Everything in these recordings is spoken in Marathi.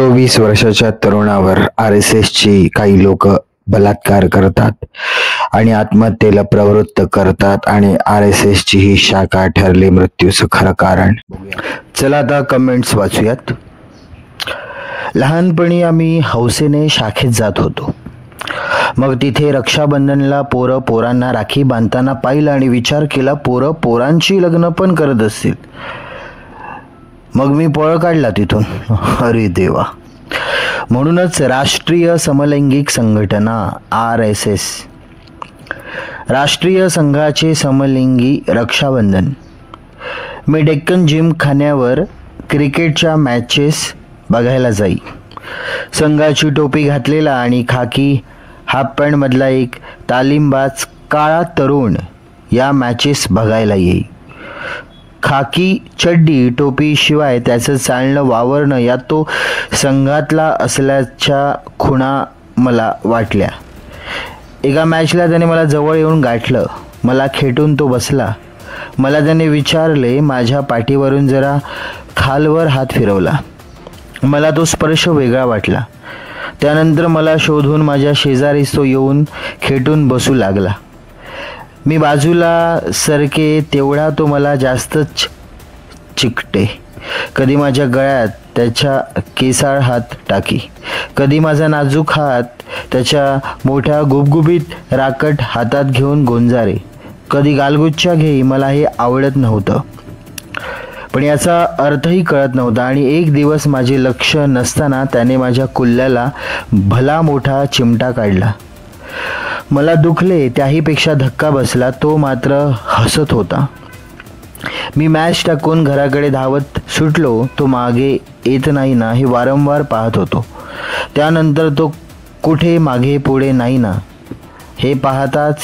24 वर्षाच्या तरुणावर RSSची काही लोक बलात्कार करतात आणि आत्महत्येला प्रवृत्त करतात आणि RSSची ही शाखा ठरली मृत्यूचं खरं कारण. चला आता कमेंट्स वाचूयात. लहानपणी आम्ही हौसेने शाखेत जात होतो. मग तिथे रक्षाबंधनला पोरांना राखी बांधताना पाहिलं आणि विचार केला पोरांची लग्न पण करत असतील. मग मी पळ काढला तिथून. अरे देवा. म्हणूनच राष्ट्रीय समलैंगिक संघटना RSS, राष्ट्रीय संघाचे समलिंगी रक्षाबंधन. मी डेक्कन जिमखान्यावर क्रिकेटच्या मॅचेस बघायला जाई. संघाची टोपी घातलेला आणि खाकी हाफ पॅन्ट मधला एक तालीमबाज काळा तरुण या मॅचेस बघायला येई. खाकी चड्डी टोपी शिवाय त्याचं चालणं वावरणं यात तो संघातला असल्याच्या खुणा मला वाटल्या. एका मॅचला त्याने मला जवळ येऊन गाठलं. मला खेटून तो बसला. मला त्याने विचारले. माझ्या पाठीवरून जरा खालवर हात फिरवला. मला तो स्पर्श वेगळा वाटला. त्यानंतर मला शोधून माझ्या शेजारीच तो येऊन खेटून बसू लागला. मी बाजूला सरके तेवढा तो मला जास्तच चिकटे. कधी माझ्या गळ्यात त्याच्या केसाळ हात टाकी, कधी माझा नाजूक हात त्याच्या मोठ्या गुबगुबीत राकट हातात घेऊन गोंजारे, कधी गालगुच्चा घेई. मला हे आवडत नव्हतं, पण याचा अर्थही कळत नव्हता. आणि एक दिवस माझे लक्ष नसताना त्याने माझ्या कुल्ल्याला भला मोठा चिमटा काढला. मला दुखले, त्याहीपेक्षा धक्का बसला. तो मात्र हसत होता. मी मॅच टाकून घराकडे धावत सुटलो. तो मागे येत नाही ना हे वारंवार पाहत होतो. त्यानंतर तो कुठे मागे पुढे नाही ना हे पाहताच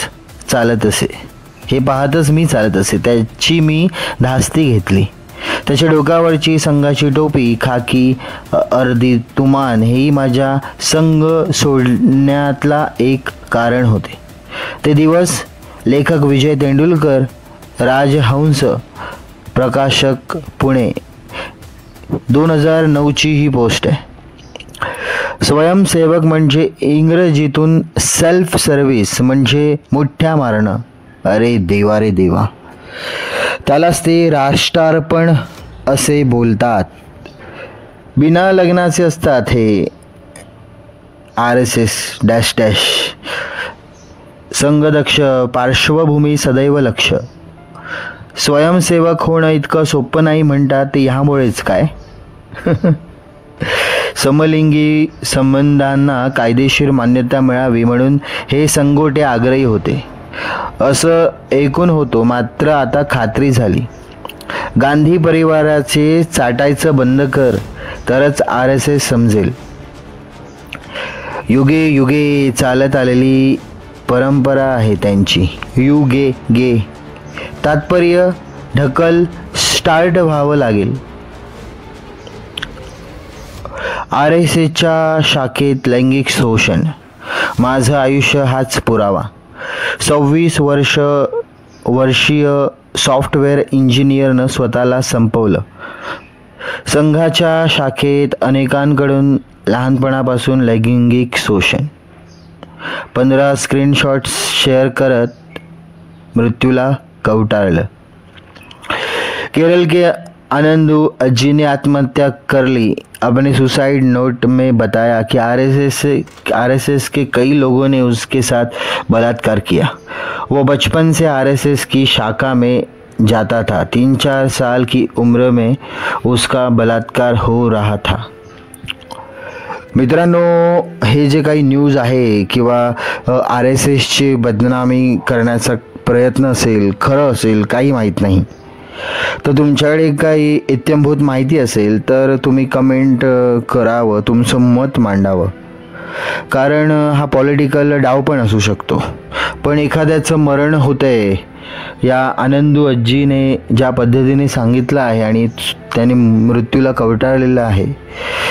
मी चालत असे. त्याची मी धास्ती घेतली. त्याच्या डोक्यावरची संघाची टोपी, खाकी, अर्धी तुमान हेही माझ्या संघ सोडण्यातला एक कारण होते. ते दिवस लेखक विजय तेंडुलकर, राजहंस, प्रकाशक, पुणे, 2009ची ही पोस्ट आहे. स्वयंसेवक म्हणजे इंग्रजीतून सेल्फ सर्व्हिस म्हणजे मुठ्ठ्या मारणं. अरे देवा रे देवा. त्यालाच ते राष्ट्रार्पण असे बोलतात. बिना लग्नाचे असतात हे RSS संघदक्ष, पार्श्वभूमी सदैव लक्ष. स्वयंसेवक होणं इतकं सोपं नाही म्हणतात ते ह्यामुळेच काय. समलिंगी संबंधांना कायदेशीर मान्यता मिळावी म्हणून हे संघोटे आग्रही होते असं ऐकून होतो. मात्र आता खात्री झाली. गांधी परिवाराचे चाटायचं बंद कर तरच RSS समजेल. युगे युगे चालत आलेली परंपरा आहे त्यांची. युगे गे तात्पर्य ढकल स्टार्ट व्हावं लागेल. RSSच्या शाखेत लैंगिक शोषण. माझं आयुष्य हाच पुरावा. 26 वर्षीय सॉफ्टवेअर इंजिनियरनं स्वतःला संपवलं. संघाच्या शाखेत अनेकांकडून लहानपणापासून लैंगिक शोषण. 15 स्क्रीनशॉट्स शेअर करत मृत्यूला कवटाळलं. केरल के आनंदू अज्जी ने आत्महत्या कर ली. अपने सुसाइड नोट में बताया कि RSS के कई लोगों ने उसके साथ बलात्कार किया. वो बचपन से RSS की शाखा में जाता था. 3-4 साल की उम्र में उसका बलात्कार हो रहा था. मित्रांनो, हे जे काही न्यूज आहे किंवा RSSची बदनामी करण्याचा प्रयत्न असेल, खरं असेल, काही माहीत नाही. तर तुमच्याकडे काही इत्यंभूत माहिती असेल तर तुम्ही कमेंट करावं, तुमचं मत मांडावं. कारण हा पॉलिटिकल डाव पण असू शकतो. पण एखाद्याचं मरण होतंय या आनंदू अज्जीने ज्या पद्धतीने सांगितलं आहे आणि त्याने मृत्यूला कवटाळलेलं आहे,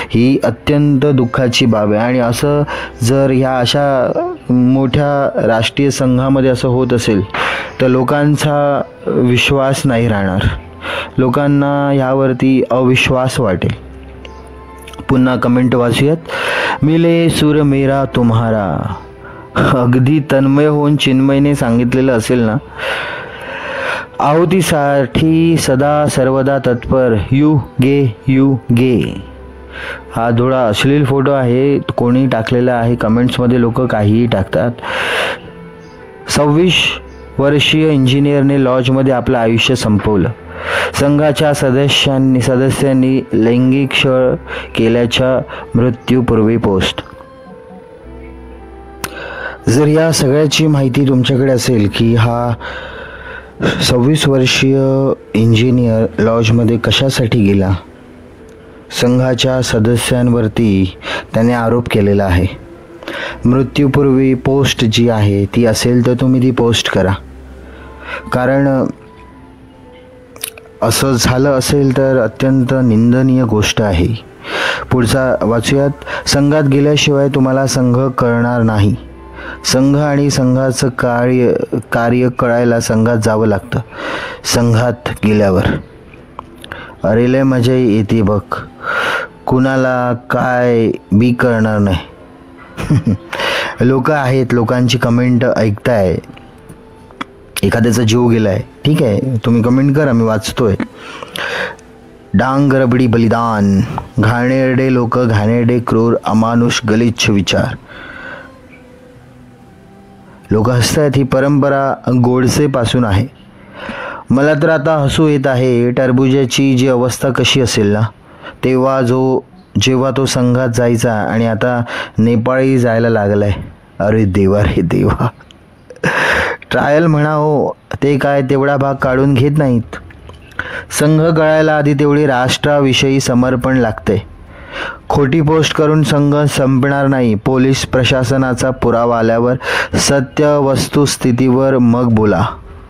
ही अत्यंत दुःखाची बाब आहे. आणि असं जर ह्या अशा मोठ्या राष्ट्रीय संघामध्ये असं होत असेल तर लोकांचा विश्वास नाही राहणार. लोकांना ह्यावरती अविश्वास वाटेल. पुन्हा कमेंट वाचूयात. मिले सूर मेरा तुम्हारा. अगदी तन्मय होऊन चिन्मयने सांगितलेलं असेल ना. आहुतीसाठी सदा सर्वदा तत्पर यू गे. हा थोडा अश्लील फोटो आहे, कोणी टाकलेला आहे. कमेंट्समध्ये लोक काहीही टाकतात. 26 वर्षीय इंजिनियरने लॉजमध्ये आपलं आयुष्य संपवलं. संघाच्या सदस्यांनी लैंगिक छळ केल्याच्या मृत्यूपूर्वी पोस्ट. जर या सगळ्याची माहिती तुमच्याकडे असेल की हा 26 वर्षीय इंजिनियर लॉजमध्ये कशासाठी गेला, संघाच्या सदस्यांवरती त्याने आरोप केलेला आहे. मृत्यूपूर्वी पोस्ट जी आहे ती असेल तर तुम्ही ती पोस्ट करा, कारण असं झालं असेल तर अत्यंत निंदनीय गोष्ट आहे. पुढचा वाचूयात. संघात गेल्याशिवाय तुम्हाला संघ कळणार नाही. संघ आणि संघाचं कार्य कळायला संघात जावं लागतं. संघात गेल्यावर अरे लय मजा येते बघ, कुणाला काय बी कळणार नाही. लोक आहेत, लोकांची कमेंट ऐकताय. एखाद्याचा जीव गेलाय, ठीक आहे, तुम्ही कमेंट करा, मी वाचतोय. डांग रबडी बलिदान. घाणेरडे लोक, घाणेरडे, क्रूर, अमानुष, गलिच्छ विचार. लोक हसतात. ही परंपरा गोडसे पासून आहे. मला तर आता हसू येत आहे. टरबुजाची जी अवस्था कशी असेल ना जेव्हा तो संघात जायचा आणि आता नेपाळी जायला लागलाय. अरे देवा रे देवा. ट्रायल म्हणा हो, ते काय तेवढा भाग काढून घेत नाहीत. संघ कळायला आधी तेवढी राष्ट्राविषयी समर्पण लागते. खोटी पोस्ट करून संघ संपणार नाही. पोलीस प्रशासनाचा पुरावा आल्यावर सत्य वस्तुस्थितीवर मग बोला.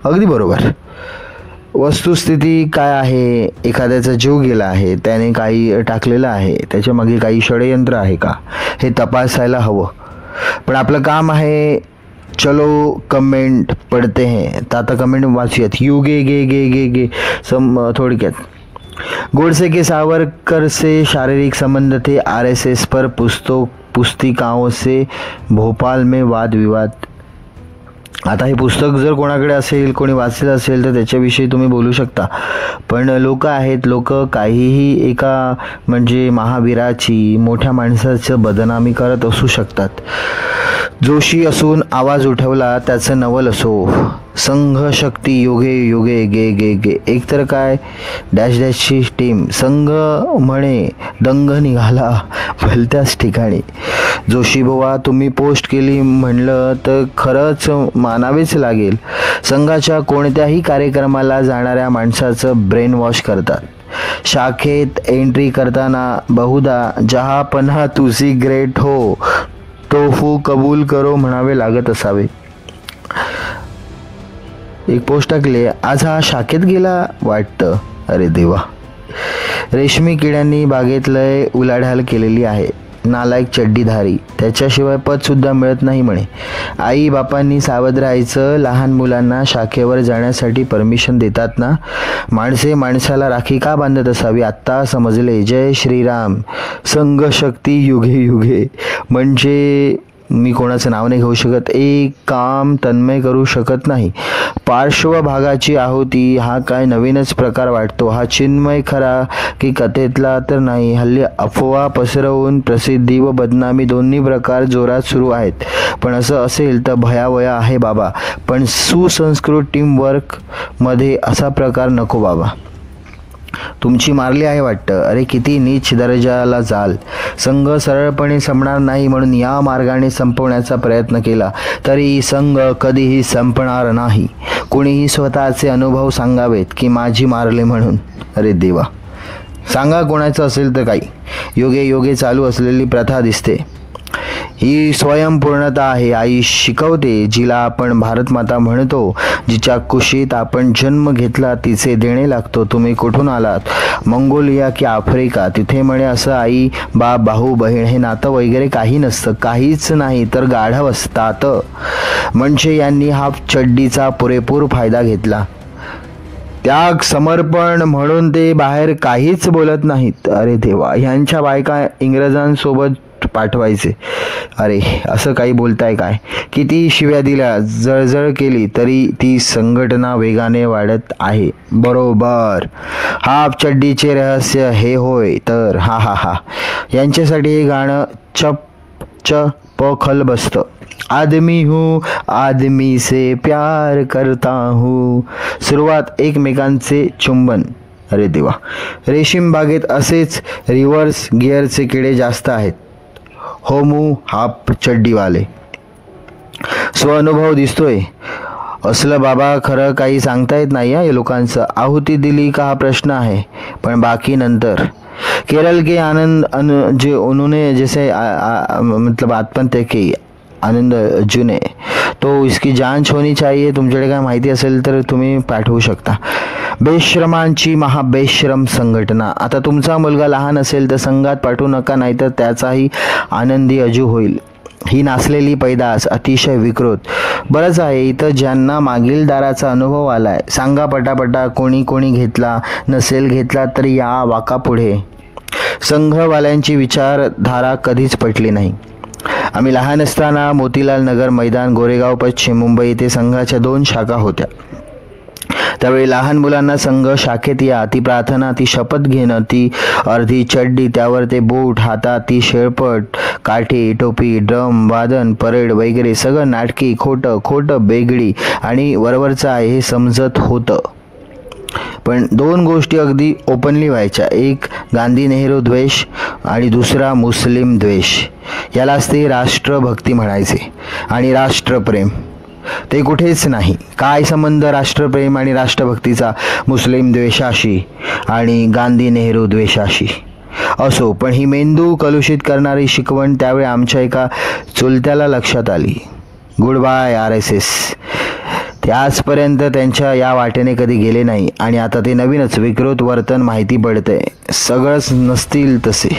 अगदी बरोबर. वस्तुस्थिती काय आहे? एखाद्याचा जीव गेला आहे, त्याने काही टाकलेलं आहे, त्याच्या मागे काही षडयंत्र आहे का, हे तपासायला हवं. पण आपलं काम आहे चलो कमेंट पडते हैं. तर आता कमेंट वाचूयात. यू गे थोडक्यात. गोडसे के सावरकर से शारीरिक संबंध थे. RSS पर पुस्तिकाओं से भोपाल में वाद विवाद. आता हे पुस्तक जर कोणाकडे असेल, कोणी वाचलं असेल तर त्याच्याविषयी तुम्ही बोलू शकता. पण लोक आहेत, लोक काहीही एका म्हणजे महावीराची, मोठ्या माणसाचं बदनामी करत असू शकतात. जोशी असून आवाज उठवला त्याचं नवल असो. संघ शक्ती योगे योगे गे. एकतर काय डॅशची टीम. संघ म्हणे दंग निघाला भलत्याच ठिकाणी. जोशी बुवा, तुम्ही पोस्ट केली म्हणलं तर खरंच मानावेच लागेल. संघाच्या कोणत्याही कार्यक्रमाला जाणाऱ्या माणसाचं ब्रेन वॉश करतात. शाखेत एंट्री करताना बहुधा जहापना तुझी ग्रेट हो, तोफू कबूल करो म्हणावे लागत असावे. एक पोस्ट टाकले, आज हा शाखेत गेला वाटतं. अरे देवा. रेशमी किड्यांनी बागेत लय उलाढाल केलेली आहे. नालायक चड्डीधारी, त्याच्याशिवाय पद सुद्धा मिळत नाही म्हणे. आई बापांनी सावध राहायचं. लहान मुलांना शाखेवर जाण्यासाठी परमिशन देतात ना. माणसे माणसाला राखी का बांधत असावी आत्ता समजले. जय श्रीराम. संघ शक्ती युगे युगे. म्हणजे मी कोणाचं नाव नाही घेऊ शकत. एक काम तन्मय करू शकत नाही. पार्श्वभागाची आहुती हा काय नवीनच प्रकार वाटतो. हा चिन्मय खरा की कथेतला तर नाही. हल्ली अफवा पसरवून प्रसिद्धी व बदनामी दोन्ही प्रकार जोरात सुरू आहेत. पण असं असेल तर भयावया आहे बाबा. पण सुसंस्कृत टीमवर्क मध्ये असा प्रकार नको बाबा. तुमची मारली आहे वाटतं. अरे किती नीच दर्जाला जाल. संघ सरळपणे संपणार नाही म्हणून या मार्गाने संपवण्याचा प्रयत्न केला तरी संघ कधीही संपणार नाही. कोणीही स्वतःचे अनुभव सांगावेत की माझी मारले म्हणून. अरे देवा. सांगा कोणाचं असेल तर काही. योगे योगे चालू असलेली प्रथा दिसते. ही स्वयंपूर्णता आहे. आई शिकवते, जिला आपण भारतमाता म्हणतो, जिच्या कुशीत आपण जन्म घेतला, तिचे देणे लागतो. तुम्ही कुठून आलात, मंगोलिया की आफ्रिका? तिथे म्हणे असं आई बाप भाऊ बहीण हे नातं वगैरे काही नसतं. काहीच नाही तर गाढव असतात. म्हणजे यांनी हाफ चड्डीचा पुरेपूर फायदा घेतला. त्याग समर्पण म्हणून ते बाहेर काहीच बोलत नाहीत. अरे देवा, ह्यांच्या बायका इंग्रजांसोबत पाठवायचे. अरे असं काही बोलताय काय? किती शिव्या दिल्या, जळजळ केली तरी ती संघटना वेगाने वाढत आहे. बरोबर, हाफ चड्डीचे रहस्य हे होय तर. हा हा हा, यांच्यासाठी हे गाणं चप बसतं. आदमी हूँ आदमी से प्यार करता हूँ. सुरुवात एकमेकांचे चुंबन. अरे देवा, रेशीम बागेत असेच रिव्हर्स गिअरचे किडे जास्त आहेत. होमू हाफ चड्डीवाले. स्वानुभव दिसतोय. असलं बाबा खरं काही सांगता येत नाही या लोकांचं. आहुती दिली का हा प्रश्न आहे, पण बाकी नंतर. केरल के आनंद जो उन्होंने जैसे मतलब आत्महत्या की आनंद अर्जुने, तो इसकी जांच होनी चाहिए. तुमच्याकडे काय माहिती असेल तर तुम्ही पाठवू शकता. बेश्रमांची महाबेश्रम संघटना. आता तुमचा मुलगा लहान असेल तर संघात पाठवू नका, नाहीतर त्याचाही आनंदी अजू होईल. ही नाचलेली पैदास अतिशय विकृत. बरंच आहे इथं ज्यांना मागील दाराचा अनुभव आलाय. सांगा पटापटा, कोणी घेतला नसेल घेतला तर या वाका पुढे. संघवाल्यांची विचारधारा कधीच पटली नाही. आम्ही लहान असताना मोतीलाल नगर मैदान, गोरेगाव पश्चिम, मुंबई येथे संघाच्या 2 शाखा होत्या. त्यावेळी लहान मुलांना संघ शाखेत या, ती प्रार्थना, ती शपथ घेणं, ती अर्धी चड्डी, त्यावर ते बूट, हातात ती शेळपट, काठी, टोपी, ड्रम, वादन, परेड वगैरे सगळं नाटकी, खोटं बेगडी आणि वरवरचं आहे हे समजत होतं. पण 2 गोष्टी अगदी ओपनली व्हायच्या. एक गांधी नेहरू द्वेष आणि दुसरा मुस्लिम द्वेष. यालाच ते राष्ट्रभक्ती म्हणायचे आणि राष्ट्रप्रेम. ते कुठेच नाही. काय संबंध राष्ट्रप्रेम आणि राष्ट्रभक्तीचा मुस्लिम द्वेषाशी आणि गांधी नेहरू द्वेषाशी? असो, पण ही मेंदू कलुषित करणारी शिकवण त्यावेळी आमच्या एका चुलत्याला लक्षात आली. Good bye RSS. ते आजपर्यंत त्यांच्या या वाटेने कधी गेले नाही आणि आता ते नवीनच विकृत वर्तन माहिती पडतंय. सगळंच नसतील तसे,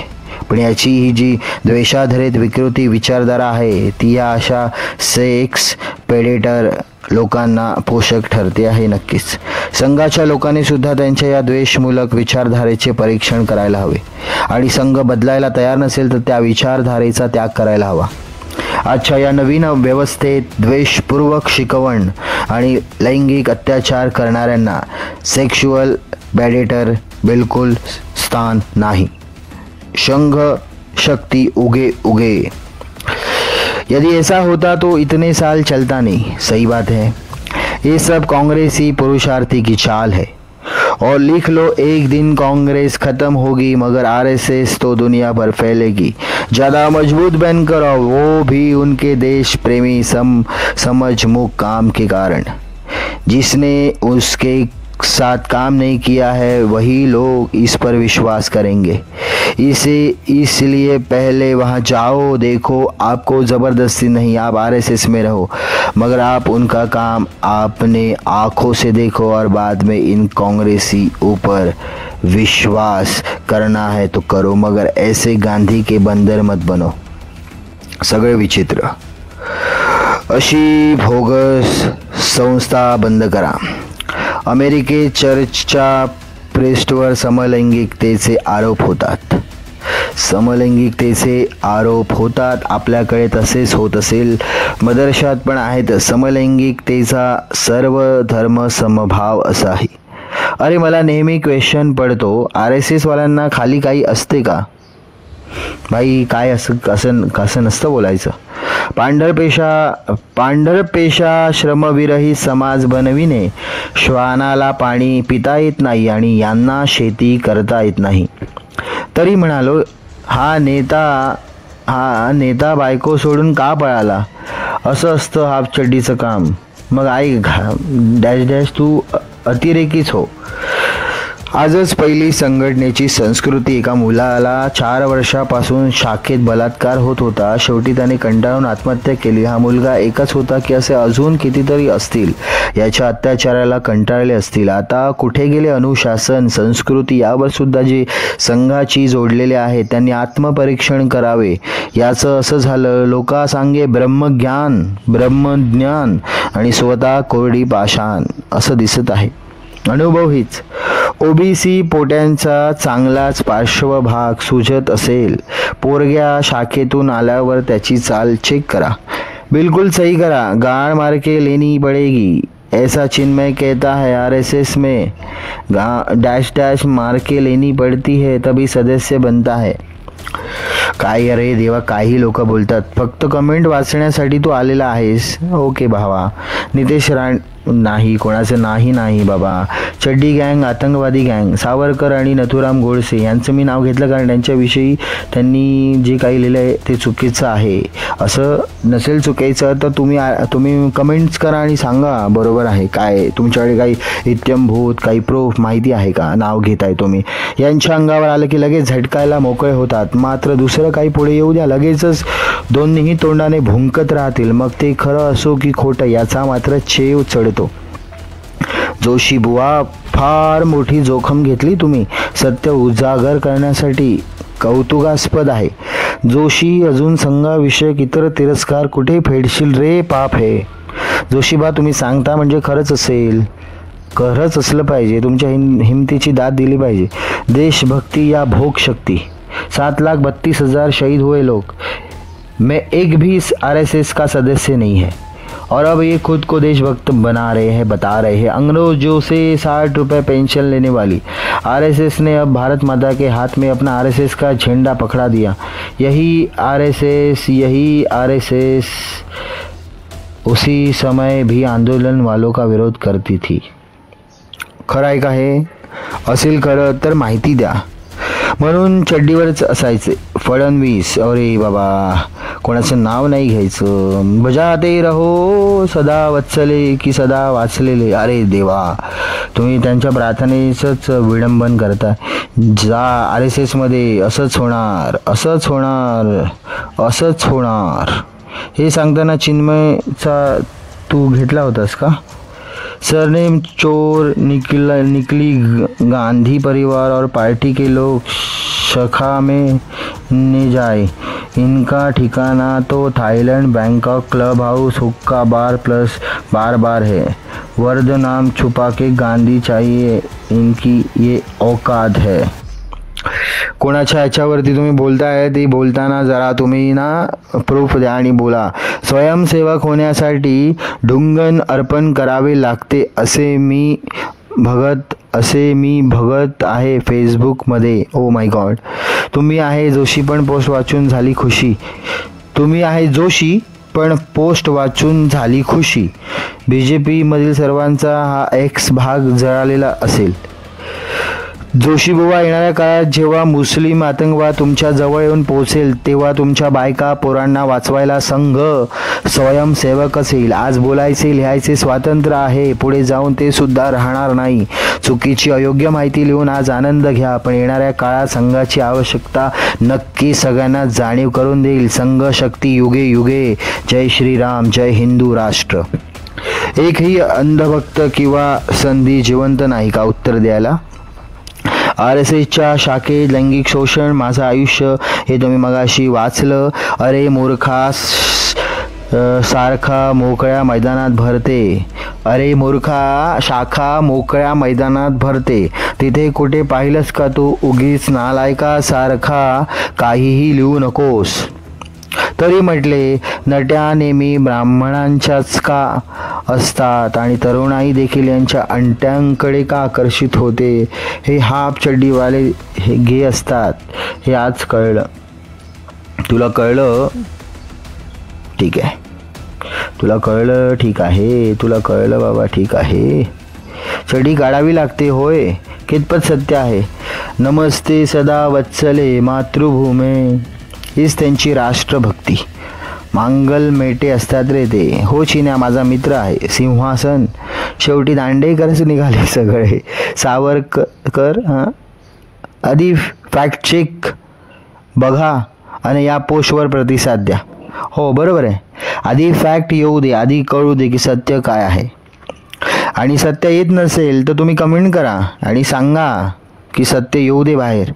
पण याची ही जी द्वेषाधारित विकृती विचारधारा आहे ती या अशा सेक्स पेडेटर लोकांना पोषक ठरते आहे नक्कीच. संघाच्या लोकांनी सुद्धा त्यांच्या या द्वेषमूलक विचारधारेचे परीक्षण करायला हवे आणि संघ बदलायला तयार नसेल तर त्या विचारधारेचा त्याग करायला हवा. आजच्या या नवीन व्यवस्थेत द्वेषपूर्वक शिकवण आणि लैंगिक अत्याचार करणाऱ्यांना, सेक्शुअल प्रेडेटर बिल्कुल स्थान नहीं. संघ शक्ति उगे. यदि ऐसा होता तो इतने साल चलता नहीं. सही बात है. ये सब कांग्रेसी पुरुषार्थी की चाल है. और लिख लो, एक दिन कांग्रेस खत्म होगी मगर RSS तो दुनिया भर फैलेगी. ज़्यादा मजबूत बनकर, और वो भी उनके देश प्रेमी समझमुख काम के कारण. जिसने उसके साथ काम नहीं किया है वही लोग इस पर विश्वास करेंगे. इसलिए पहले वहाँ जाओ, देखो. आपको ज़बरदस्ती नहीं, आप RSS में रहो, मगर आप उनका काम अपने आँखों से देखो और बाद में इन कांग्रेसी ऊपर विश्वास करना है तो करो, मगर ऐसे गांधी के बंदर मत बनो. सगळे विचित्र. अशी भोगस संस्था बंद करा. अमेरिकेत चर्चच्या प्रेस्टवर समलैंगिकतेचे आरोप होतात. आपल्याकडे तसेच होत असेल. मदरशात पण आहेत. समलैंगिकतेचा सर्व धर्म समभाव असाही. अरे मला नेहमी क्वेश्चन पडतो, RSS वाल्यांना खाली काही असते का? भाई काय असं नसतं बोलायचं. पांढरपेशा श्रमविरहित समाज बनविणे. श्वानाला पाणी पिता येत नाही आणि यांना शेती करता येत नाही. तरी म्हणालो, हा नेता बायको सोडून का पळाला? असं असतं हाफ चड्डीचं काम. मग आई डॅश तू अतिरेकीच हो. आजच पहिली संघटनेची संस्कृती. एका मुलाला 4 वर्षापासून शाखेत बलात्कार होत होता. शेवटी त्याने कंटाळून आत्महत्या केली. हा मुलगा एकच होता की असे अजून कितीतरी असतील याच्या अत्याचाराला कंटाळले असतील. आता कुठे गेले अनुशासन, संस्कृती? यावर सुद्धा जे संघाची जोडलेले आहेत त्यांनी आत्मपरीक्षण करावे. याचं असं झालं, लोकांसांगे ब्रह्मज्ञान आणि स्वतः कोरडी पाषाण असं दिसत आहे. अनुभव हीच. ओबीसी पोट्यांचा चांगलाच पार्श्वभाग सुजत असेल. पोरग्या शाखेतून आल्यावर त्याची चाल चेक करा, बिल्कुल सही करा. गाड़ मार के लेनी पड़ेगी, ऐसा चिन्मय कहता है. आरएसएस में डैश डैश मार के लेनी पड़ती है तभी सदस्य बनता है. काय अरे देवा, काही लोक बोलतात. फक्त कमेंट वाचण्यासाठी तू आलेला आहेस. ओके भावा. नितेश नाही, कोणाचं नाही बाबा. चड्डी गँग, आतंकवादी गँग. सावरकर आणि नथुराम गोडसे यांचं मी नाव घेतलं कारण त्यांच्याविषयी त्यांनी जे काही लिहिलं आहे ते चुकीचं आहे. असं नसेल चुकायचं तर तुम्ही कमेंट्स करा आणि सांगा बरोबर आहे काय. तुमच्याकडे काही इत्यंभूत काही प्रूफ माहिती आहे का? नाव घेताय तुम्ही. यांच्या अंगावर आलं की लगेच झटकायला मोकळे होतात. मात्र दुसरं काही पुढे येऊ द्या, लगेचच दोन्हीही तोंडाने भुंकत राहतील. मग ते खरं असो की खोटं याचा मात्र चेव चढतो. जोशी बुवा, फार मोठी जोखम घेतली तुम्ही सत्य उजागर करण्यासाठी. कौतुकास्पद आहे. जोशी, अजून संघाविषयक इतर तिरस्कार कुठे फेडशील रे? पाप हे. जोशीबा, तुम्ही सांगता म्हणजे खरंच असेल. खरंच असलं पाहिजे. तुमच्या हिमतीची दाद दिली पाहिजे. देशभक्ती या भोग शक्ती. 7,32,000 शहीद हुए लोग. मैं एक भी आरएसएस का सदस्य नहीं है और अब ये खुद को देशभक्त बना रहे हैं, बता रहे हैं. अंग्रेजों से 60 रुपये पेंशन लेने वाली आरएसएस ने अब भारत माता के हाथ में अपना आरएसएस का झंडा पकड़ा दिया. यही आरएसएस उसी समय भी आंदोलन वालों का विरोध करती थी. खरं आहे का हे? असेल खरं तर माहिती द्या. म्हणून चड्डीवरच असायचे फडणवीस. अरे बाबा, कोणाचं नाव नाही घ्यायचं. बजाते रहो सदा वत्सले की सदा वाचलेले. अरे देवा, तुम्ही त्यांच्या प्रार्थनेचंच विडंबन करता. जा आरएसएसमध्ये असंच होणार, असंच होणार, असंच होणार. हे सांगताना चिन्मयचा तू घेतला होतास का? सरनेम चोर निकली गांधी परिवार और पार्टी के लोग शाखा में ने जाए. इनका ठिकाना तो थाईलैंड, बैंकॉक, क्लब हाउस, हुक्का बार प्लस बार है. वर्द नाम छुपा के गांधी चाहिए, इनकी ये औकात है. कोणाच्या ह्याच्यावरती तुम्ही बोलताय ते बोलताना जरा तुम्ही ना प्रूफ द्या आणि बोला. स्वयंसेवक होण्यासाठी ढुंगण अर्पण करावे लागते असे मी बघत आहे फेसबुकमध्ये. ओ माय गॉड. तुम्ही आहे जोशी पण पोस्ट वाचून झाली खुशी. तुम्ही आहे जोशी पण पोस्ट वाचून झाली खुशी. BJP मधील सर्वांचा हा एक्स भाग जळालेला असेल. जोशीबुवा, येणाऱ्या काळात जेव्हा मुस्लिम आतंकवाद तुमच्या जवळ येऊन पोहोचेल तेव्हा तुमच्या बायका पोरांना वाचवायला संघ स्वयंसेवक असेल. आज बोलायचे लिहायचे स्वातंत्र्य आहे, पुढे जाऊन ते सुद्धा राहणार नाही. चुकीची अयोग्य माहिती लिहून आज आनंद घ्या, पण येणाऱ्या काळात संघाची आवश्यकता नक्की सगळ्यांना जाणीव करून देईल. संघ शक्ती युगे युगे. जय श्रीराम, जय हिंदू राष्ट्र. एकही अंधभक्त किंवा संधी जिवंत नाही का उत्तर द्यायला? आरएसएसच्या शाखेत लैंगिक शोषण, माझं आयुष्य, हे तुम्ही मगाशी वाचलं. अरे मूर्खा, सारखा मोकळ्या मैदानात भरते. अरे मूर्खा, शाखा मोकळ्या मैदानात भरते. तिथे कुठे पाहिलंस का तू? उगीच नालायका सारखा काहीही लिहू नकोस. तरी म्हटले, नट्या नेहमी ब्राह्मणांच्याच का असतात आणि तरुणाई देखील यांच्या अंट्यांकडे का आकर्षित होते? हे हाफ चड्डीवाले हे गे असतात हे आज कळलं. तुला कळलं? ठीक आहे. तुला कळलं? ठीक आहे. तुला कळलं बाबा? ठीक आहे. चड्डी काढावी लागते होय. कितपत सत्य आहे? नमस्ते सदा वत्सले मातृभूमे हीच त्यांची राष्ट्रभक्ती. मांगल मेटे असतात रे ते. हो चिन्या, माझा मित्र आहे. सिंहासन. शेवटी दांडेकरच निघाले सगळे. सावरकर. आधी फॅक्ट चेक बघा आणि या पोस्टवर प्रतिसाद द्या. हो बरोबर आहे. आधी फॅक्ट येऊ दे, आधी कळू दे की सत्य काय आहे. आणि सत्य येत नसेल तर तुम्ही कमेंट करा आणि सांगा की सत्य येऊ दे बाहेर.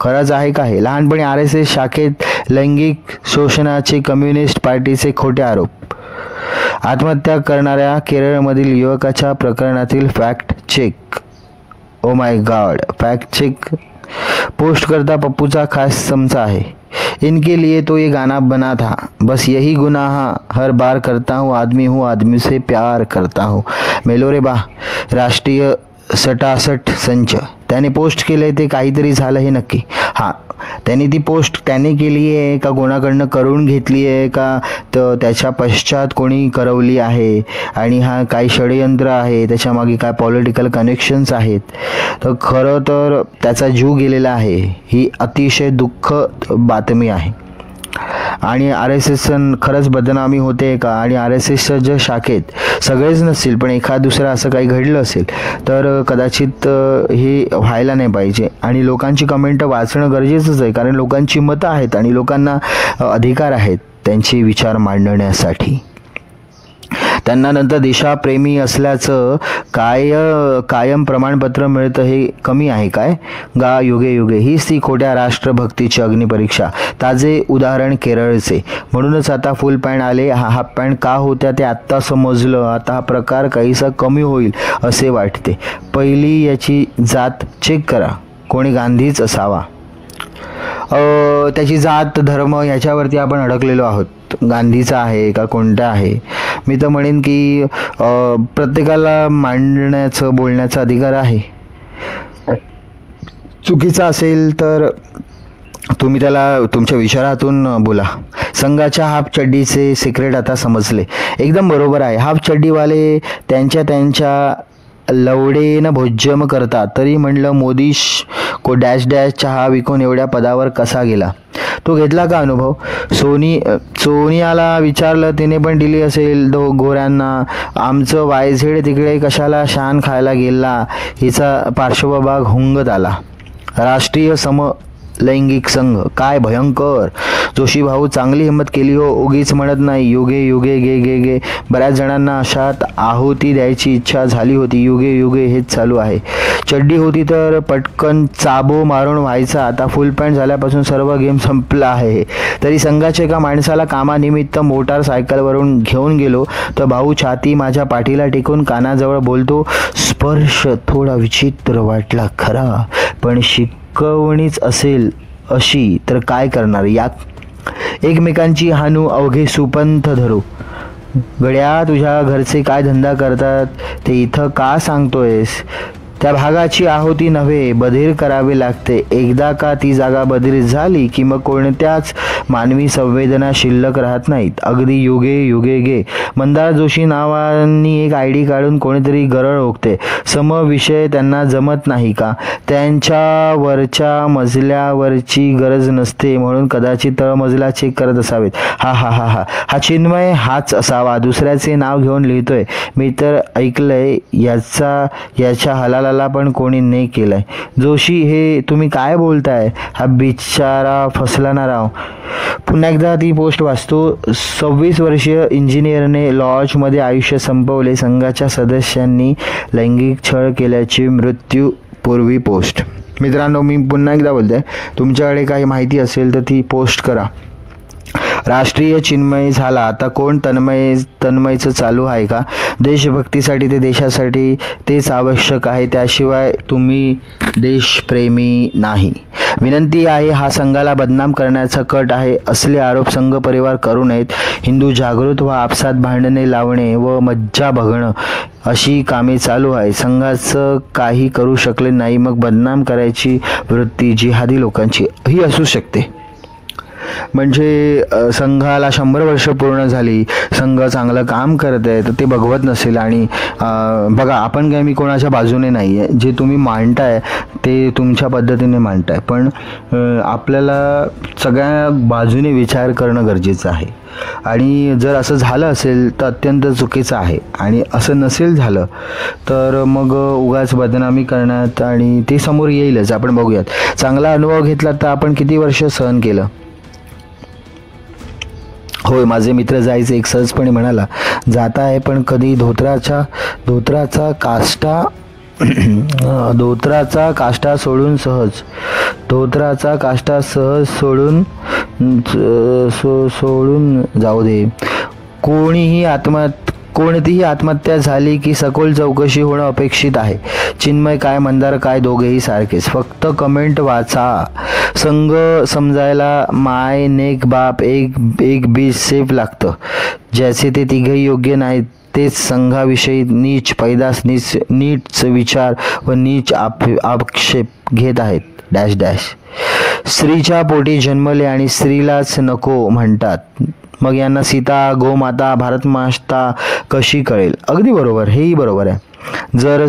खरंच आहे का हे? लहानपणी आरएसएस शाखेत लैंगिक शोषणाचे, कम्युनिस्ट पार्टीचे खोटे आरोप. आत्महत्या करणाऱ्या केरळमधील युवकाच्या प्रकरणातील fact check, oh my god, fact check post करता पप्पूचा खास चमचा है। इनके लिए तो ये गाना बना था, बस यही गुनाह हर बार करता हूँ, आदमी हूँ आदमी से प्यार करता हूँ। मेलोरे बा राष्ट्रीय 66 संच त्याने पोस्ट केले ते काहीतरी झालं हे नक्की। हां, त्यांनी ती पोस्ट त्याने केली आहे का कोणाकडनं करून घेतली आहे का तर त्याच्या पश्चात कोणी करवली आहे आणि हा काही षडयंत्र आहे, त्याच्यामागे काय पॉलिटिकल कनेक्शन्स आहेत, तर खरं तर त्याचा जीव गेलेला आहे। ही अतिशय दुःख बातमी आहे आणि RSS खरंच बदनामी होते का आणि RSSच्या ज्या शाखेत सगळेच नसतील पण एखाद दुसरं असं काही घडलं असेल तर कदाचित हे व्हायला नाही पाहिजे आणि लोकांची कमेंट वाचणं गरजेचंच आहे, कारण लोकांची मतं आहेत आणि लोकांना अधिकार आहेत त्यांचे विचार मांडण्यासाठी। त्यांना नंतर देशप्रेमी असल्याचं कायम प्रमाणपत्र मिळतं हे कमी आहे काय गा युगे युगे। हीच ती खोट्या राष्ट्रभक्तीची अग्निपरीक्षा। ताजे उदाहरण केरळचे। म्हणूनच आता फुल पॅन्ट आले, हाफ पॅन्ट का होत्या ते आत्ता समजलं। आता हा प्रकार काहीसा कमी होईल असे वाटते। पहिली याची जात चेक करा, कोणी गांधीच असावा। त्याची जात धर्म याच्यावरती आपण अडकलेलो आहोत, गांधीचा आहे का कोणता आहे। मी तर म्हणेन की प्रत्येकाला मांडण्याचं बोलण्याचा अधिकार आहे। चुकीचा असेल तर तुम्ही त्याला तुमच्या विचारातून बोला। संघाच्या हाफ चड्डीचे सिक्रेट आता समजले, एकदम बरोबर आहे। हाफ चड्डीवाले त्यांच्या लवडेनं भोज्यम करतात, तरी म्हणलं मोदी को डॅश डॅश चहा विकून एवढ्या पदावर कसा गेला। तो घेतला का अनुभव। सोनियाला विचारलं, तिने पण दिली असेल गोऱ्यांना। आमचं YZ तिकडे कशाला शान खायला गेला, हिचा पार्श्वभाग हुंगत आला। राष्ट्रीय समलैंगिक संघ काय भयंकर। जोशी भाऊ चांगली हिंमत केली हो, उगीच म्हणत नाही युगे युगे गे गे गे। बऱ्याच जणांना अशात आहुती द्यायची इच्छा झाली होती, युगे युगे हेच चालू आहे। चड्डी होती तर पटकन चाबो मारून व्हायचा, आता फुल पॅन्ट झाल्यापासून सर्व गेम संपला आहे। तरी संघाच्या एका माणसाला कामानिमित्त मोटारसायकलवरून घेऊन गेलो तर भाऊ छाती माझ्या पाठीला टेकून कानाजवळ बोलतो, स्पर्श थोडा विचित्र वाटला खरा, पण शिकवणीच असेल अशी तर काय करणार। या एकमेकांची हानू अवघे सुपंथ धरू। गड्या तुझ्या घरचे काय धंदा करतात ते इथं का सांगतोयस। त्या भागाची आहुती नव्हे बधीर करावी लागते। एकदा का ती जागा बधीर झाली की मग कोणत्याच मानवी संवेदना शिल्लक राहत नाहीत। अगदी युगे युगे गे। मंदार जोशी नावानी एक ID काढून कोणीतरी गरळ ओकते। समविषय त्यांना जमत नाही का, त्यांच्या वरच्या मजल्यावरची गरज नसते म्हणून कदाचित तळमजला चेक करत असावेत। हा हा हा हा हा चिन्मय हाच असावा, दुसऱ्याचे नाव घेऊन लिहितोय। मी तर ऐकलंय याच्या हलाला पण कोणी नाही केलंय। जोशी हे तुम्ही काय बोलताय, हा बिचारा फसला ना राव। पुन्हा एकदा ती पोस्ट वाचतो। 26 वर्षीय इंजिनियरने लॉजमध्ये आयुष्य संपवले, संघाच्या सदस्यांनी लैंगिक छळ केल्याची मृत्यूपूर्वी पोस्ट। मित्रांनो, मी पुन्हा एकदा बोलतोय, तुमच्याकडे काही माहिती असेल तर ती पोस्ट करा। राष्ट्रीय चिन्मय झाला, आता कोण तन्मयचं चालू आहे का। देशभक्तीसाठी ते देशासाठी तेच आवश्यक आहे, त्याशिवाय तुम्ही देशप्रेमी नाही। विनंती आहे, हा संघाला बदनाम करण्याचा कट आहे, असले आरोप संघ परिवार करू नयेत। हिंदू जागृत व आपसात भांडणे लावणे व मज्जा बघणं अशी कामे चालू आहे। संघाचं काही करू शकले नाही मग बदनाम करायची वृत्ती जिहादी लोकांची ही असू शकते। म्हणजे संघाला 100 वर्ष पूर्ण झाली, संघ चांगलं काम करत आहे तर ते बघवत नसेल। आणि बघा, आपण काय मी कोणाच्या बाजूने नाही आहे, जे तुम्ही मांडताय ते तुमच्या पद्धतीने मांडताय, पण आपल्याला सगळ्या बाजूने विचार करणं गरजेचं आहे। आणि जर असं झालं असेल तर अत्यंत चुकीचं आहे, आणि असं नसेल झालं तर मग उगाच बदनामी करण्यात आणि ते समोर येईलच। आपण बघूयात, चांगला अनुभव घेतला तर आपण किती वर्ष सहन केलं। होय, माझे मित्र जायचे एक सहजपणे म्हणाला, जाता आहे पण कधी धोत्राचा काष्टा सोडून सोडून जाऊ दे। कोणीही कोणतीही आत्महत्या झाली की सखोल चौकशी होणं अपेक्षित आहे. चिन्मय काय, मंदार काय, दोघेही सारखेच. फक्त कमेंट वाचा. संघ समजायला माय नेक बाप एक बीज सेफ लागतं. ज्याचे ते तिघही योग्य नाहीत तेच संघाविषयी नीच पैदास, नीच विचार व नीच आक्षेप घेत आहेत. Dash dash. स्त्रीच्या पोटी जन्मले आणि स्त्रीलाच नको म्हणतात. मग यांना सीता, गोमाता, भारतमाता कशी कळेल? अगदी बरोबर, हेही बरोबर आहे. जर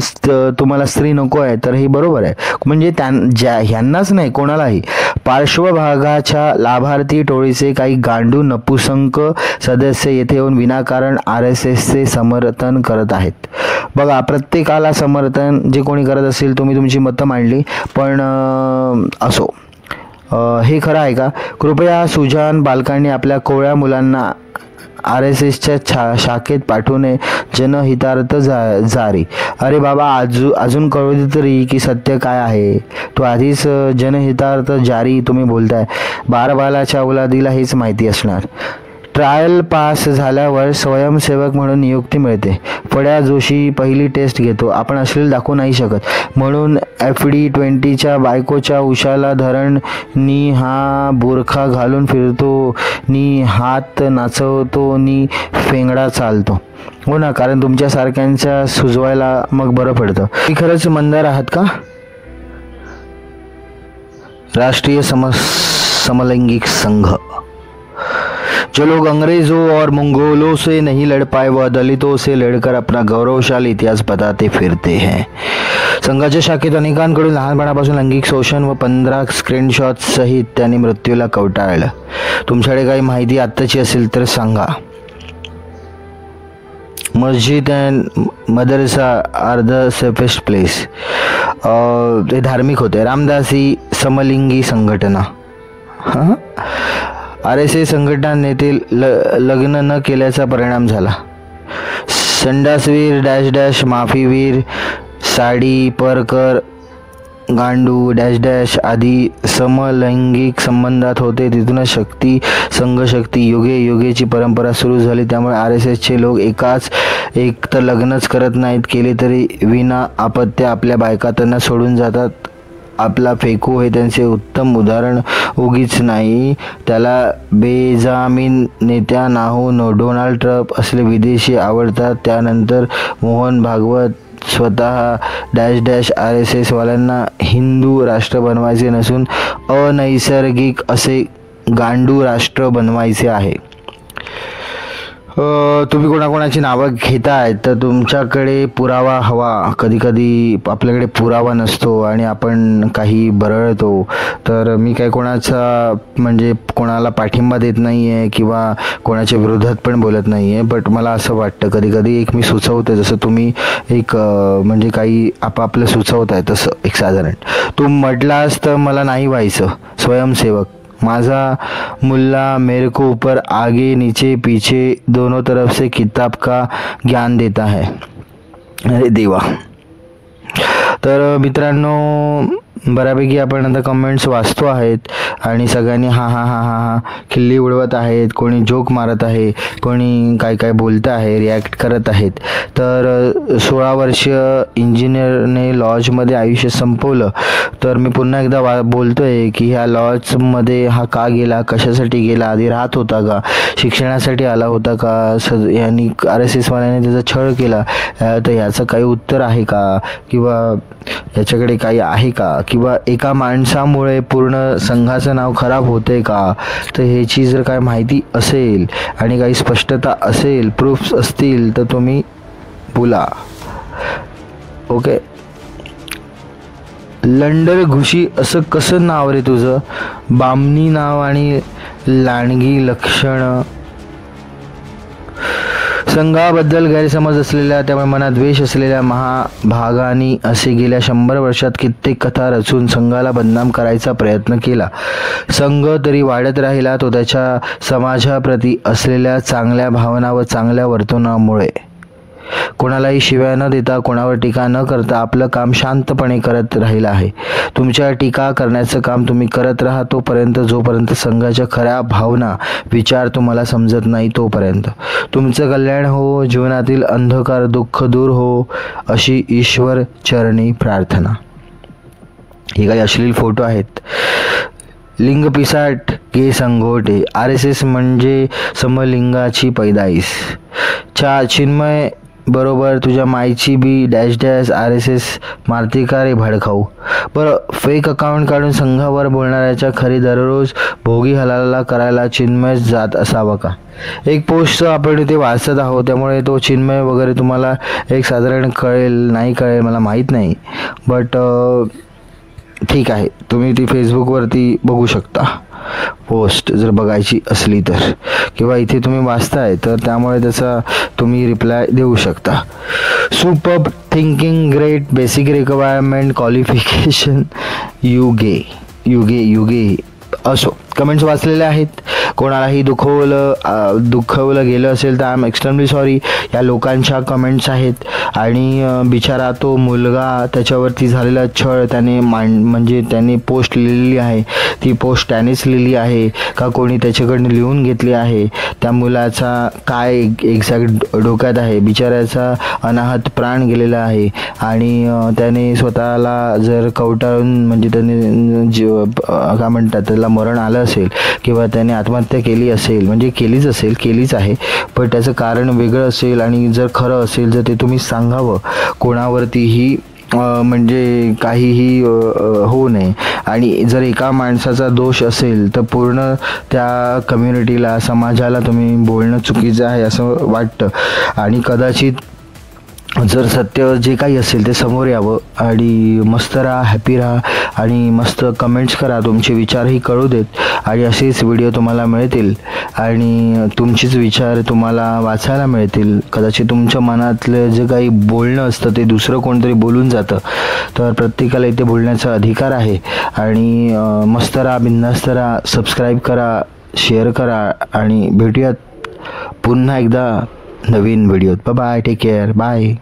तुम्हाला स्त्री नको आहे तर हे बरोबर आहे. म्हणजे ह्यांनाच नाही, कोणालाही. पार्श्वभागाच्या लाभार्थी टोळीचे काही गांडू नपुसंक सदस्य येथे येऊन विनाकारण RSSचे समर्थन करत आहेत. बघा, प्रत्येकाला समर्थन जे कोणी करत असेल, तुम्ही तुमची मतं मांडली, पण असो, हे खरं आहे का? कृपया सुजान बालकांनी आपल्या कोवळ्या मुलांना RSSच्या शाखेत पाठवू नये. जनहितार्थ जारी. अरे बाबा, अजून कळू दे तरी की सत्य काय आहे. तो आधीच जनहितार्थ जारी तुम्ही बोलताय. बारबालाच्या औलादीला हेच माहिती असणार. ट्रायल पास झाल्यावर स्वयंसेवक म्हणून नियुक्ती मिळते. फड्या जोशी पहिली टेस्ट घेतो. आपण अश्लील दाखवू नाही शकत म्हणून FD20च्या बायकोच्या उशाला धरण नी हा बुरखा घालून फिरतो, नी हात नाचवतो, नी फेंगडा चालतो. हो ना, कारण तुमच्यासारख्यांच्या सुजवायला मग बरं पडतं. की खरंच मंदार आहात का? राष्ट्रीय समलैंगिक संघ. जो लोग अंग्रेजों और मंगोलों से नहीं लड़ पाए वह दलितों से लड़कर अपना गौरवशाली इतिहास बताते फिरते हैं. संघाच्या शाखेत अनेकांकडून लहानपणापासून लैंगिक शोषण व 15 स्क्रीनशॉट सहित त्यांनी मृत्यूला कवटाळलं. तुमच्याकडे काही माहिती आत्ताची असेल तर सांगा. मस्जिद अँड मदरसा आर द सेफेस्ट प्लेस. ते धार्मिक होते. रामदासी समलिंगी संघटना. RSS संघटना नेते लग्न न केल्याचा परिणाम झाला. संडासवीर डॅश डॅश, माफीवीर, साडी परकर, गांडू डॅश डॅश आदी समलैंगिक संबंधात होते. तिथूनच संघशक्ती युगेची परंपरा सुरू झाली. त्यामुळे RSSचे लोक एक तर लग्नच करत नाहीत, केले तरी विना अपत्य आपल्या बायका त्यांना सोडून जातात. आपला फेकू हे त्यांचे उत्तम उदाहरण उगीच नाही. त्याला बेजामीन नेत्या नाहू डोनाल्ड ट्रम्प असले विदेशी आवडतात. त्यानंतर मोहन भागवत स्वतः डॅश डॅश. RSS वाल्यांना हिंदू राष्ट्र बनवायचे नसून अनैसर्गिक असे गांडू राष्ट्र बनवायचे आहे. तुम्ही कोणाकोणाची नावं घेताय तर तुमच्याकडे पुरावा हवा. कधी आपल्याकडे पुरावा नसतो आणि आपण काही बरळतो. तर मी काय कोणाला पाठिंबा देत नाही आहे किंवा कोणाच्या विरोधात पण बोलत नाही आहे. बट मला असं वाटतं कधी एक मी सुचवते, जसं तुम्ही एक काही आपापलं सुचवत आहे तसं एक साधारण. तू म्हटलास तर मला नाही व्हायचं स्वयंसेवक. माझा मुल्ला मेरे को ऊपर आगे नीचे पीछे दोनों तरफ से किताब का ज्ञान देता है. अरे देवा. तर मित्रांनो, बऱ्यापैकी आपण आता कमेंट्स वाचतो आहेत आणि सगळ्यांनी हा खिल्ली उडवत आहेत. कोणी जोक मारत आहे, कोणी काय बोलतं आहे, रिॲक्ट करत आहेत. तर 16 वर्षीय इंजिनियरने लॉजमध्ये आयुष्य संपवलं. तर मी पुन्हा एकदा बोलतोय की ह्या लॉजमध्ये हा का गेला, कशासाठी गेला, आधी राहत होता का, शिक्षणासाठी आला होता का, यांनी RSS वाल्याने त्याचा छळ केला, तर ह्याचं काही उत्तर आहे का, किंवा याच्याकडे काही आहे का, किंवा एका माणसामुळे पूर्ण संघाचं नाव खराब होते का. तर ह्याची जर काय माहिती असेल आणि काही स्पष्टता असेल, प्रूफ्स असतील तर तुम्ही बोला. ओके. लंडर घुशी असं कसं नाव रे तुझं? बामणी नाव आणि लांडगी लक्षण. संघाबद्दल गैरसमज असलेल्या, त्यामुळे मनात द्वेष असलेल्या महाभागांनी असे गेल्या 100 वर्षात कित्येक कथा रचून संघाला बदनाम करायचा प्रयत्न केला. संघ तरी वाढत राहिला तो त्याच्या समाजाप्रती असलेल्या चांगल्या भावना व चांगल्या वर्तनामुळे. कोणालाही शिव्या न देता, कोणावर टीका न करता आपलं काम शांतपणे करत राहिलं आहे. तुमच्या टीका करण्याचं काम तुम्ही करत राहा तोपर्यंत, जोपर्यंत संघाच्या खऱ्या भावना, विचार तुम्हाला समजत नाही तोपर्यंत. तुमचं कल्याण हो, जीवनातील अंधकार दुःख दूर हो, अशी ईश्वर चरणी प्रार्थना. हे काही अश्लील फोटो आहेत. लिंग पिसाट, गे संघोटे, RSS म्हणजे समलिंगाची पैदाईस. चिन्मय बरोबर तुझ्या मायची बी डॅश डॅश RSS मारती का रे भडखाऊ. बरं, फेक अकाउंट काढून संघावर बोलणाऱ्याच्या खरी दररोज भोगी हलाला करायला चिन्मय जात असावा का? एक पोस्ट आपण इथे वाचत आहोत, त्यामुळे तो चिन्मय वगैरे तुम्हाला एक साधारण कळेल नाही कळेल मला माहीत नाही, बट ठीक आहे, तुम्ही ती फेसबुकवरती बघू शकता पोस्ट जर बघायची असली तर, किंवा इथे तुम्ही वाचताय तर त्यामुळे त्याचा तुम्ही रिप्लाय देऊ शकता. Superb thinking, great, basic requirement, qualification, युगे असो. कमेंट्स वाचलेल्या आहेत. कोणालाही दुखवलं गेलं असेल तर आय एम एक्स्ट्रीमली सॉरी. या लोकांच्या कमेंट्स आहेत. आणि बिचारा तो मुलगा, त्याच्यावरती झालेला छळ त्याने म्हणजे त्याने पोस्ट लिहिलेली आहे, ती पोस्ट त्यानेच लिहिली आहे का कोणी त्याच्याकडनं लिहून घेतली आहे? त्या मुलाचा काय एक्झॅक्ट डोक्यात आहे? बिचाऱ्याचा अनाहत प्राण गेलेला आहे आणि त्याने स्वतःला जर कवटाळून म्हणजे त्याने काय म्हणतात त्याला मरण आलं असेल किंवा त्याने आत्महत्या केली असेल, म्हणजे केलीच आहे, पण त्याचं कारण वेगळं असेल आणि जर खरं असेल तर ते तुम्ही सांगावं. कोणावरतीही म्हणजे काहीही होऊ नये. आणि जर एका माणसाचा दोष असेल तर पूर्ण त्या कम्युनिटीला, समाजाला तुम्ही बोलणं चुकीचं आहे असं वाटतं. आणि कदाचित जर सत्य जे काही असेल ते समोर यावं. आणि मस्त राहा, हॅपी राहा आणि मस्त कमेंट्स करा, तुमचे विचारही कळू देत. आणि असेच व्हिडिओ तुम्हाला मिळतील आणि तुमचेच विचार तुम्हाला वाचायला मिळतील. कदाचित तुमच्या मनातलं जे काही बोलणं असतं ते दुसरं कोणतरी बोलून जातं, तर प्रत्येकाला इथे बोलण्याचा अधिकार आहे. आणि मस्त राहा, बिंदास्त राहा, सबस्क्राईब करा, शेअर करा आणि भेटूयात पुन्हा एकदा नवीन व्हिडिओत. Bye, take care, bye.